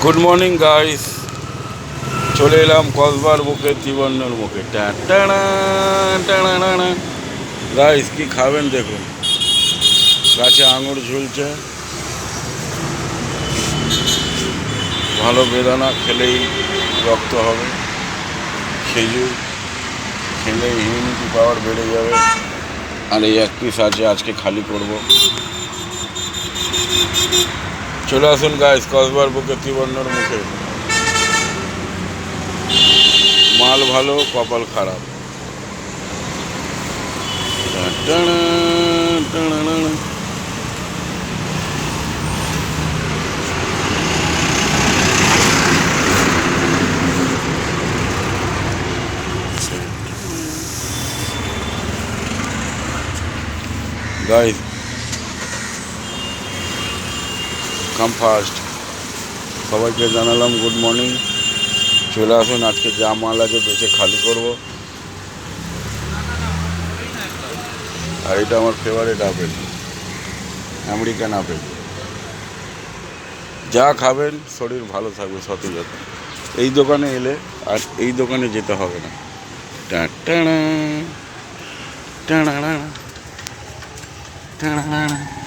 Good morning guys, চলে এলাম কসবার বুকে, ত্রিবর্ণের মুখে। গাইস কি খাবেন দেখুন, গাছে আঙুর ঝুলছে, ভালো বেদানা খেলেই রক্ত হবে, খেজুর খেলেই ইমিউনিটি পাওয়ার বেড়ে যাবে। আর এই এক পিস আছে, আজকে খালি করব। চলে আসুন গাইস কসবার বুকে, ত্রিবর্ণের মুখে। মাল ভালো, কপাল খারাপ। গাইস কাম ফার্স্ট, সবাইকে জানালাম গুড মর্নিং। চলে আসুন, আজকে যা মাল আছে বেচে খালি করব। আর এটা আমার ফেভারিট আপেল, আমেরিকান আপেল। যা খাবেন শরীর ভালো থাকবে, সতেজতা। এই দোকানে এলে আর এই দোকানে যেতে হবে না। Tata tata tata.